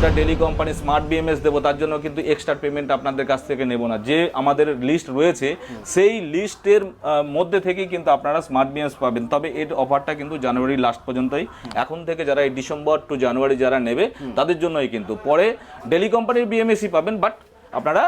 যেটা daily company smart BMS দেবো তার জন্য কিন্তু এক্সট্রা পেমেন্ট আপনাদের কাছ থেকে নেব না। যে আমাদের লিস্ট রয়েছে সেই লিস্টের মধ্যে থেকেই কিন্তু আপনারা স্মার্ট বিএমএস পাবেন। তবে এর অফারটা কিন্তু জানুয়ারি লাস্ট পর্যন্তই। এখন থেকে যারা এই ডিসেম্বর টু জানুয়ারি যারা নেবে তাদের জন্যই কিন্তু, পরে ডেলি কোম্পানির বিএমএসই পাবেন, বাট আপনারা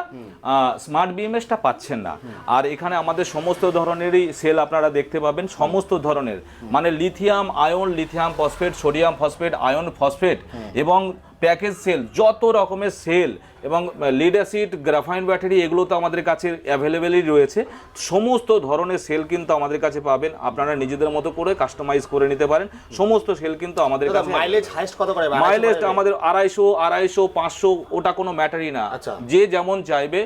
স্মার্ট বিএমএসটা পাচ্ছেন না। আর এখানে আমাদের সমস্ত ধরনেরই সেল আপনারা দেখতে পাবেন, সমস্ত ধরনের, মানে lithium ion, lithium phosphate, sodium phosphate, ion phosphate এবং প্যাকেজ সেল, যত রকমের সেল এবং লিড অ্যাসিড, গ্রাফাইন ব্যাটারি, এগুলো তো আমাদের কাছে অ্যাভেলেবেলই রয়েছে। সমস্ত ধরনের সেল কিন্তু আমাদের কাছে পাবেন, আপনারা নিজেদের মতো করে কাস্টমাইজ করে নিতে পারেন। সমস্ত সেল কিন্তু আমাদের কাছে। মাইলেজ হাইস্ট কত করে? মাইলেজটা আমাদের 250, 500 ওটা কোনো ম্যাটারই না। যে যেমন চাইবে,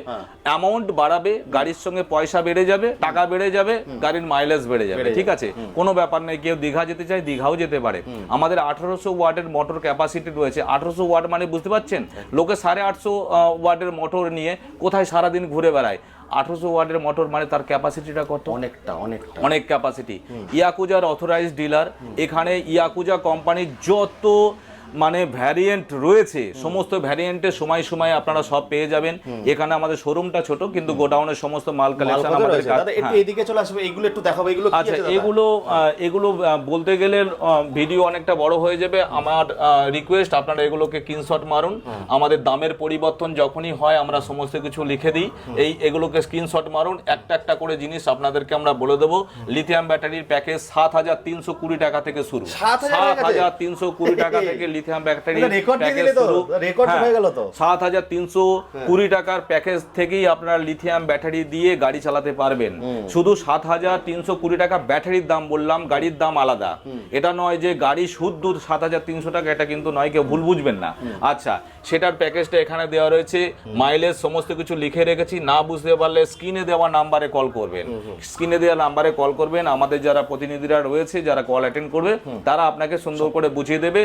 অ্যামাউন্ট বাড়াবে, গাড়ির সঙ্গে পয়সা বেড়ে যাবে, টাকা বেড়ে যাবে, গাড়ির মাইলেজ বেড়ে যাবে, ঠিক আছে, কোনো ব্যাপার নেই। কেউ দীঘা যেতে চায়, দীঘাও যেতে পারে। আমাদের 1800 ওয়াটের মোটর ক্যাপাসিটি রয়েছে। 1800 ওয়াট মানে বুঝতে পারছেন, লোকে 850 ওয়াটের মোটর নিয়ে কোথায় সারাদিন ঘুরে বেড়ায়। 1800 ওয়াটের মোটর মানে তার ক্যাপাসিটিটা কত? অনেক ক্যাপাসিটি। ইয়াকুজার অথরাইজড ডিলার। এখানে ইয়াকুজা কোম্পানির যত মানে ভ্যারিয়েন্ট রয়েছে, সমস্ত ভ্যারিয়েন্টের সময় সময় আপনারা সব পেয়ে যাবেন। এখানে আমাদের শোরুমটা ছোট, কিন্তু গোডাউনের সমস্ত মাল কালেকশন আমাদের কাছে। একটু এদিকে চলে আসবে, এগুলো একটু দেখাবো। এগুলো কি আচ্ছা, আছে? এগুলো বলতে গেলে ভিডিও অনেকটা বড় হয়ে যাবে। আমার রিকোয়েস্ট, আপনারা এগুলোকে স্ক্রিনশট মারুন। আমাদের দামের পরিবর্তন যখনই হয় আমরা সমস্ত কিছু লিখে দিই। এগুলোকে স্ক্রিনশট মারুন। একটা একটা করে জিনিস আপনাদেরকে আমরা বলে দেবো। লিথিয়াম ব্যাটারির প্যাকেজ 7320 টাকা থেকে শুরু। 7320 টাকা থেকে লিথিয়াম ব্যাটারির প্যাকেজ শুরু। 7320 টাকার প্যাকেজ থেকেই আপনারা লিথিয়াম ব্যাটারি দিয়ে গাড়ি চালাতে পারবেন। শুধু 7320 টাকা ব্যাটারির দাম বললাম, গাড়ির দাম আলাদা। এটা নয় যে গাড়ি শুদ্ধ 7300 টাকা, এটা কিন্তু নয়, কেউ ভুল বুঝবেন না। আচ্ছা, সেটার প্যাকেজটা এখানে দেওয়া রয়েছে, মাইলেজ সমস্ত কিছু লিখে রেখেছি। না বুঝতে পারলে স্ক্রিনে দেওয়া নাম্বারে কল করবেন। স্ক্রিনে দেওয়া নাম্বারে কল করবেন। আমাদের যারা প্রতিনিধিরা রয়েছে, যারা কল অ্যাটেন্ড করবে, তারা আপনাকে সুন্দর করে বুঝিয়ে দেবে।